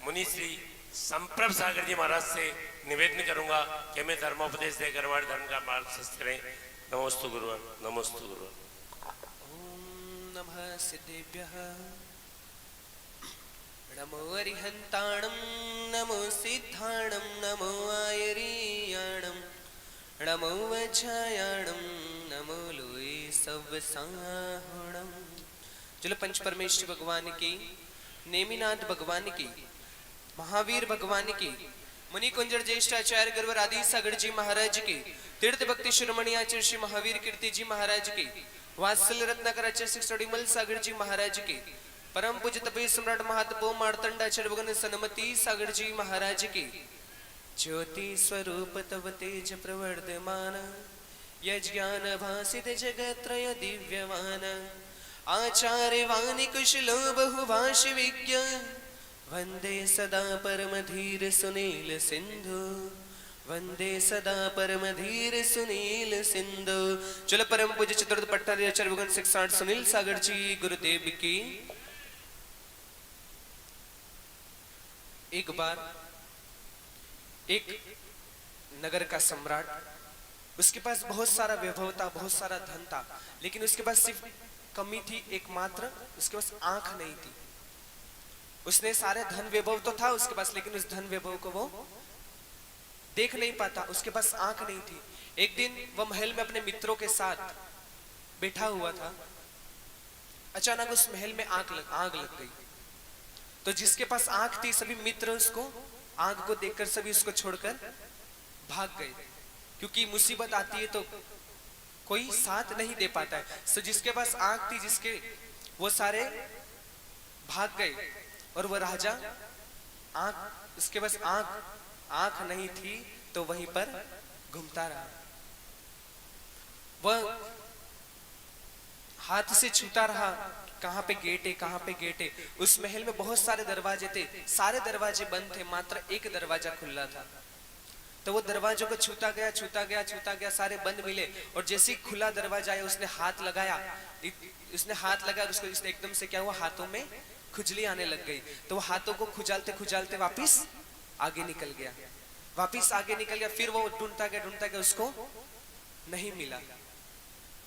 मुनि श्री संप्रभ सागर जी महाराज से निवेदन करूंगा कि हमें धर्मोपदेश दे गरवाड़ धर्म का मार्गदर्शन करें। नमोस्तु गुरुवन, नमोस्तु गुरुवन। ओम नमः सिद्धेभ्यः। नमो अरिहंताणं, नमो सिद्धाणं, नमो आयरीयाणं, नमो वज्रायाणं, नमो लोए सवसाहुणं। चलो पंच परमेश्वर भगवान की, नेमिनाथ भगवान की, महावीर भगवान की, मुनि कुंजर ज्येष्ठ आचार्य गुरुवर आदि सागर जी महाराज की, तीर्थ भक्ति शिरोमणि आचार्य श्री महावीर कीर्ति जी महाराज की, वात्सल्य रत्नाकर आचार्य श्री स्टडीमल सागर जी महाराज की, परम पूज्य तपे सम्राट महातपो मार्तंड आचार्य भगवान सनमति सागर जी महाराज की। ज्योति स्वरूप तव तेज प्रवर्धमान, यज्ञान भासित जगत्रय दिव्यमान, आचार्य वाणी कुशलो बहुभाषि विज्ञ, वंदे सदा परमधीर सुनील सिंधु, वंदे सदा परमधीर सुनील सिंधु। चलो परम पूज्य चतुर्थ पट्टाधारी आचार्य भगवान 660 सुनील सागर जी गुरुदेव की। एक बार एक नगर का सम्राट, उसके पास बहुत सारा वैभव था, बहुत सारा धन था, लेकिन उसके पास सिर्फ कमी थी एकमात्र, उसके पास आंख नहीं थी। उसने सारे धन वैभव तो था उसके पास, लेकिन उस धन वैभव को वो देख नहीं पाता, उसके पास आंख नहीं थी। एक दिन वह महल में अपने मित्रों के साथ बैठा हुआ था, अचानक उस महल में आग लग गई। तो जिसके पास आंख थी सभी मित्र उसको, आग को देखकर सभी उसको छोड़कर भाग गए, क्योंकि मुसीबत आती है तो कोई साथ नहीं दे पाता है। तो जिसके पास आंख थी, जिसके वो सारे भाग गए, और वह राजा उसके पास आंख नहीं थी तो वहीं पर घूमता रहा। वह हाथ से छूता रहा, कहां पे गेट है, कहां पे गेट है। उस महल में बहुत सारे दरवाजे थे, सारे दरवाजे बंद थे, मात्र एक दरवाजा खुला था। तो वो दरवाजों को छूता गया, सारे बंद मिले, और जैसे ही खुला दरवाजा आया उसने हाथ लगाया, उसको एकदम से क्या हुआ, हाथों में खुजली आने लग गई। तो वो हाथों को खुजालते वापिस आगे निकल गया। फिर वो ढूंढता गया, उसको नहीं मिला।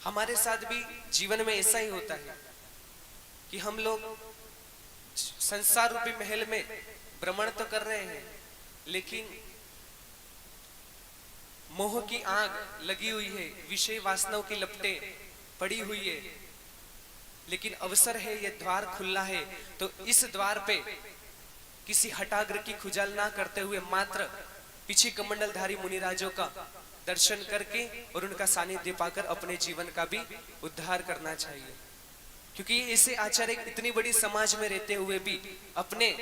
हमारे साथ भी जीवन में ऐसा ही होता है कि हम लोग संसार रूपी महल में भ्रमण तो कर रहे हैं, लेकिन मोह की आग लगी हुई है, विषय वासनाओं की लपटें पड़ी हुई है, लेकिन अवसर है, ये द्वार खुला है, तो इस द्वार पे किसी हठाग्र की खुजाल ना करते हुए मात्र पीछे कमंडलधारी मुनिराजों का दर्शन करके और उनका सानिध्य पाकर अपने जीवन का भी उद्धार करना चाहिए। क्योंकि ऐसे आचार्य इतनी बड़ी समाज में रहते हुए भी अपने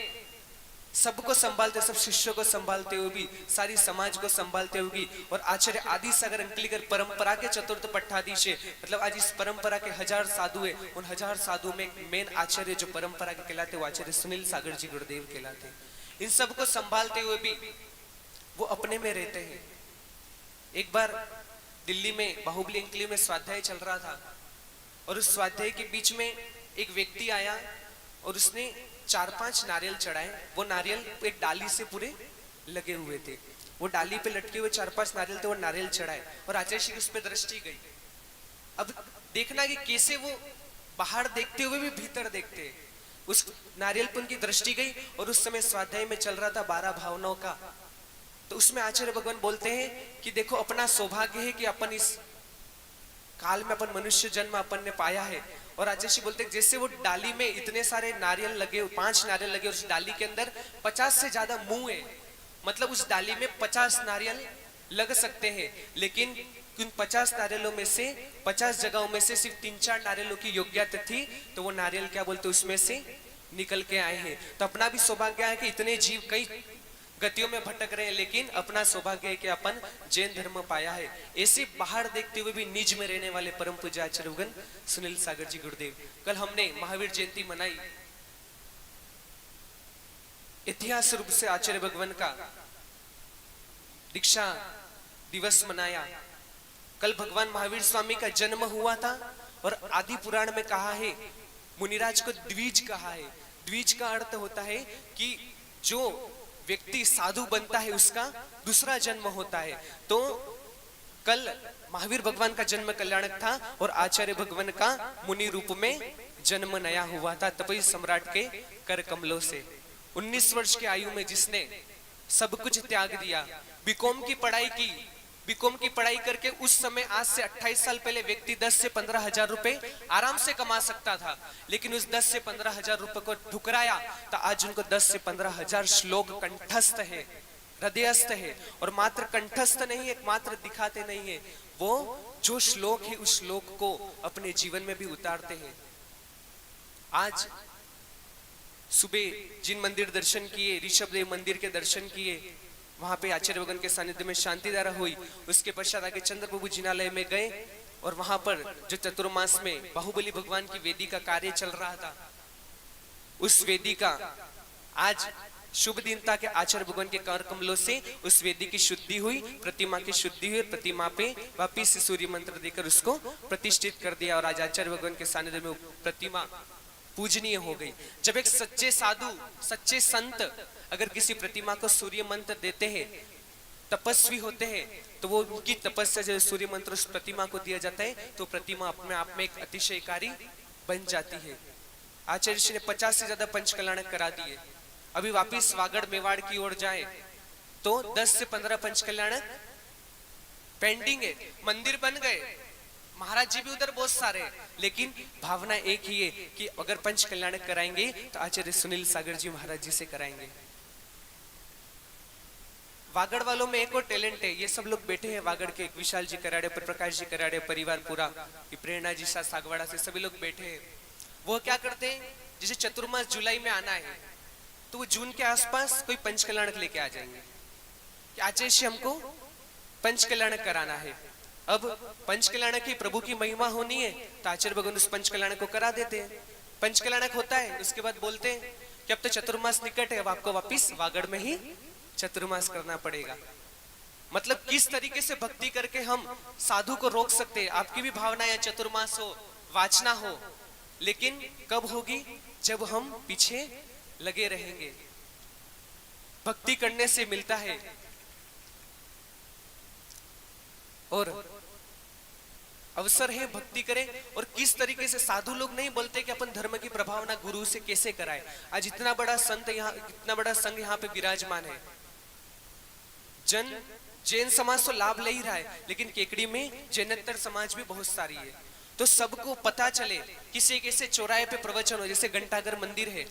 सबको संभालते, सब शिष्यों को संभालते हुए भी, सारी समाज को संभालते हुए भी, और आचार्य आदि सागर अंकलिकर परंपरा के चतुर्थ पट्टाधीश है, मतलब आज इस परंपरा के 1000 साधु है, उन 1000 साधु में मेन आचार्य जो परंपरा के कहलाते वो आचार्य सुनील सागर जी गुरुदेव कहलाते। इन सबको संभालते हुए भी वो अपने में रहते हैं। एक बार दिल्ली में बाहुबली अंकली में स्वाध्याय चल रहा था, और उस स्वाध्याय के बीच में एक व्यक्ति आया और उसने 4-5 नारियल चढ़ाए। वो नारियल एक डाली से पूरे लगे हुए थे, वो डाली पे लटके हुए 4-5 नारियल थे, वो नारियल चढ़ाए, और आचार्य श्री उस पर दृष्टि गई। अब देखना कि कैसे वो बाहर देखते हुए भी भीतर देखते हैं। उस नारियल पर उनकी दृष्टि गई, और उस समय स्वाध्याय में चल रहा था 12 भावनाओं का। तो उसमें आचार्य भगवान बोलते हैं कि देखो, अपना सौभाग्य है कि अपन इस काल में अपन मनुष्य जन्म अपन ने पाया है। और आचार्य जी बोलते हैं जैसे वो डाली में इतने सारे नारियल लगे, 5 नारियल लगे, उस डाली के अंदर 50 से ज्यादा मुंह है, मतलब उस डाली में 50 नारियल लग सकते हैं, लेकिन उन 50 नारियलों में से 50 जगहों में से सिर्फ 3-4 नारियलों की योग्यता थी, तो वो नारियल क्या बोलते उसमें से निकल के आए हैं। तो अपना भी सौभाग्य है कि इतने जीव कई गतियों में भटक रहे हैं, लेकिन अपना सौभाग्य है कि अपन जैन धर्म पाया है। ऐसे बाहर देखते हुए भी निज में रहने वाले परम पूज्य आचार्य सुनील सागर जी गुरुदेव। कल हमने महावीर जयंती मनाई, इतिहास रूप से आचार्य भगवान का दीक्षा दिवस मनाया। कल भगवान महावीर स्वामी का जन्म हुआ था, और आदि पुराण में कहा है, मुनिराज को द्विज कहा है। द्विज का अर्थ होता है कि जो व्यक्ति साधु बनता है उसका दूसरा जन्म होता है। तो कल महावीर भगवान का जन्म कल्याणक था और आचार्य भगवान का मुनि रूप में जन्म नया हुआ था तपस्वी सम्राट के कर कमलों से। 19 वर्ष की आयु में जिसने सब कुछ त्याग दिया, बीकॉम की पढ़ाई की, बीकॉम की पढ़ाई करके उस समय आज से 28 साल पहले व्यक्ति 10 से 15 हजार रुपए आराम से कमा सकता था, लेकिन उस 10 से 15 हजार रुपए को ठुकराया तो आज उनको 10 से 15 हजार श्लोक कंठस्थ है, हृदयस्थ है। और मात्र कंठस्थ नहीं है, मात्र दिखाते नहीं है, वो जो श्लोक है उस श्लोक को अपने जीवन में भी उतारते हैं। आज सुबह जिन मंदिर दर्शन किए, ऋषभ देव मंदिर के दर्शन किए, वहां पे आचार्य भगवान के सानिध्य में शांति धारा हुई। उसके पश्चात आगे चंद्रप्रभु जिनालय में गए और वहां पर जो चतुर्मास में बाहुबली भगवान की वेदी का कार्य चल रहा था, उस वेदी का आज शुभ दिन था कि आचार्य भगवान के कर कमलों से उस वेदी की शुद्धि हुई, प्रतिमा की शुद्धि हुई, प्रतिमा पे वापिस सूर्य मंत्र देकर उसको प्रतिष्ठित कर दिया और आज आचार्य भगवान के सानिध्य में प्रतिमा पूजनीय हो गई। जब एक सच्चे साधु, सच्चे संत अगर किसी प्रतिमा को सूर्य मंत्र देते हैं, तपस्वी होते हैं, तो वो उनकी तपस्या जो सूर्य मंत्र उस प्रतिमा को दिया जाता है तो प्रतिमा अपने आप में एक अतिशयकारी बन जाती है। आचार्य श्री ने 50 से ज्यादा पंच कल्याणक करा दिए। अभी वापिस वागड़ मेवाड़ की ओर जाए तो 10 से 15 पंच कल्याणक पेंडिंग है। मंदिर बन गए, महाराज जी भी उधर बहुत सारे, लेकिन भावना एक ही है कि अगर पंच कल्याणक कराएंगे तो आचार्य सुनील सागर जी महाराज जी से कराएंगे। वागड़ वालों में एक और टैलेंट है, ये सब लोग बैठे हैं वागड़ के, विशाल जी कराड़े, प्रकाश जी कराड़े, परिवार पूरा, प्रेरणा जी सा सागवाड़ा से सभी लोग बैठे हैं। वो क्या करते हैं, जैसे चतुर्मास जुलाई में आना है तो वो जून के आसपास कोई पंच कल्याणक लेके आ जाएंगे कि आचार्य जी हमको पंच कल्याणक कराना है। अब पंच कल्याणक की प्रभु की महिमा होनी है तो आचार्य भगवान उस पंच कल्याणक को करा देते हैं। पंच कल्याणक होता है, उसके बाद बोलते हैं कि अब तो चतुर्मास निकट है, अब आपको वापिस वागड़ में ही चतुर्मास करना पड़ेगा। मतलब किस तरीके से भक्ति करके हम साधु को रोक सकते हैं। आपकी भी भावना है चतुर्मास हो, वाचना हो, लेकिन कब होगी, जब हम पीछे लगे रहेंगे। भक्ति करने से मिलता है और अवसर है भक्ति करें। और किस तरीके से साधु लोग नहीं बोलते कि अपन धर्म की प्रभावना गुरु से कैसे कराए। आज इतना बड़ा संत यहाँ, इतना बड़ा संघ यहाँ पे विराजमान है, जैन समाज तो लाभ ले ही रहा है, लेकिन केकड़ी में जैनेतर समाज भी बहुत सारी है। तो सबको पता चले, किसी कैसे चौराहे पे प्रवचन हो, जैसे घंटाघर मंदिर है,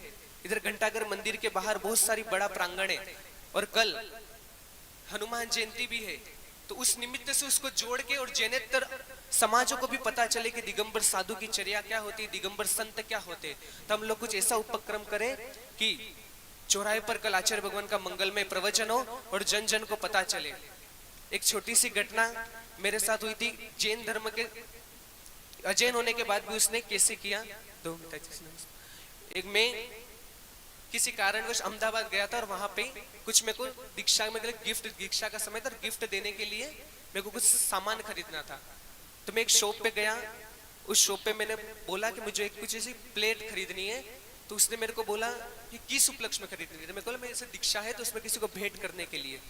इधर घंटाघर मंदिर के बाहर बहुत सारी बड़ा प्रांगण है और कल हनुमान जयंती भी है, तो उस निमित्त से उसको जोड़ के और जैनेतर समाजों को भी पता चले कि दिगंबर साधु की चर्या क्या होती है, दिगंबर संत क्या होते। तो हम लोग कुछ ऐसा उपक्रम करें कि चौराहे पर कल आचार्य भगवान का मंगलमय प्रवचन हो और जन जन को पता चले। एक छोटी सी घटना मेरे साथ हुई थी, जैन धर्म के अजैन होने के बाद भी उसने कैसे किया। एक मैं किसी कारणवश अहमदाबाद गया था और वहां पे कुछ मेरे को दीक्षा में गिफ्ट, दीक्षा का समय था, गिफ्ट देने के लिए मेरे को कुछ सामान खरीदना था। तो मैं एक शॉप पे गया, उस शॉप पे मैंने बोला कि मुझे कुछ ऐसी प्लेट खरीदनी है। तो उसने मेरे को बोला कि किस उपलक्ष्य में खरीदनी है। तो मैं बोला मेरे से दीक्षा है तो उसमें किसी को भेंट करने के लिए।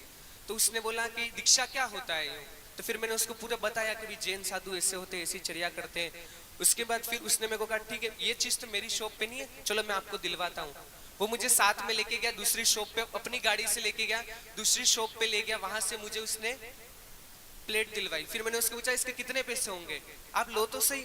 तो उसने बोला कि दीक्षा क्या होता है। तो फिर मैंने उसको पूरा बताया कि जैन साधु ऐसे होते हैं, ऐसी चर्या करते हैं। उसके बाद फिर उसने मेरे को कहा ठीक है, ये चीज तो मेरी शॉप पे नहीं है, चलो मैं आपको दिलवाता हूँ। वो मुझे साथ में लेके गया, दूसरी शॉप पे अपनी गाड़ी से लेके गया, दूसरी शॉप पे ले गया, वहां से मुझे उसने प्लेट दिलवाई। फिर मैंने उसको पूछा इसके कितने पैसे होंगे, आप लो तो सही।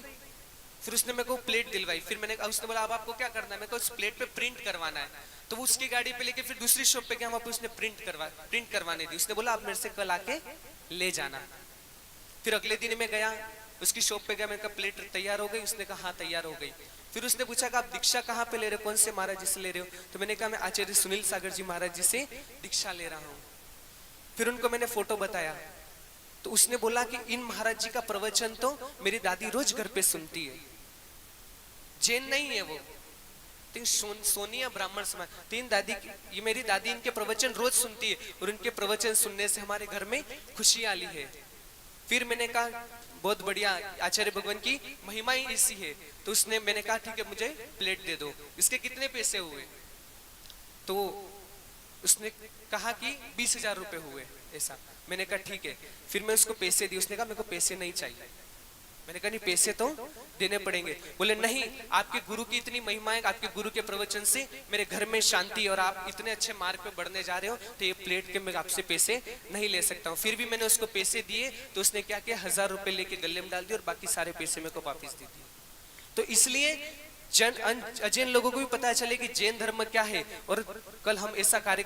फिर उसने मेरे को प्लेट दिलवाई। फिर मैंने उसने बोला अब आपको क्या करना है, मेरे को उस प्लेट पे प्रिंट करवाना है। तो वो उसकी गाड़ी पे लेके फिर दूसरी शॉप पे गया, वहां पे उसने प्रिंट करवाने दी। उसने बोला आप मेरे से कल आके ले जाना। फिर अगले दिन मैं गया, उसकी शॉप पे गया, मैंने कहा प्लेट तैयार हो गई। उसने कहा हाँ तैयार हो गई। फिर उसने पूछा कि आप दीक्षा कहाँ पे ले रहे हो, कौन से महाराज जी से ले रहे हो। तो मैंने कहा मैं आचार्य सुनील सागर जी महाराज जी से दीक्षा ले रहा हूँ। फिर उनको मैंने फोटो बताया तो उसने बोला कि इन महाराज जी का प्रवचन तो मेरी दादी रोज घर पे सुनती है। जैन नहीं है वो, सोनिया ब्राह्मण समाज, तीन दादी, ये मेरी दादी इनके प्रवचन रोज सुनती है और उनके प्रवचन सुनने से हमारे घर में खुशी आली है। फिर मैंने कहा बहुत बढ़िया, आचार्य भगवान की महिमा ही ऐसी है। तो उसने, मैंने कहा ठीक है मुझे प्लेट दे दो, इसके कितने पैसे हुए। तो उसने कहा कि 20,000 रुपए हुए ऐसा। मैंने कहा ठीक है। फिर मैं उसको पैसे दिए, उसने कहा मेरे को पैसे नहीं चाहिए। मैंने कहा नहीं पैसे तो देने पड़ेंगे। बोले नहीं, आपके गुरु की इतनी महिमा है, आपके गुरु के प्रवचन से मेरे घर में शांति और आप इतने अच्छे मार्ग पे बढ़ने जा रहे हो, तो ये प्लेट के मैं आपसे पैसे नहीं ले सकता हूँ। फिर भी मैंने उसको पैसे दिए तो उसने क्या किया, 1,000 रुपए लेके गले में डाल दिए और बाकी सारे पैसे मेरे को वापिस दे दिए। तो इसलिए अजैन लोगों को भी पता चले कि जैन धर्म क्या है। और कल हम ऐसा कार्य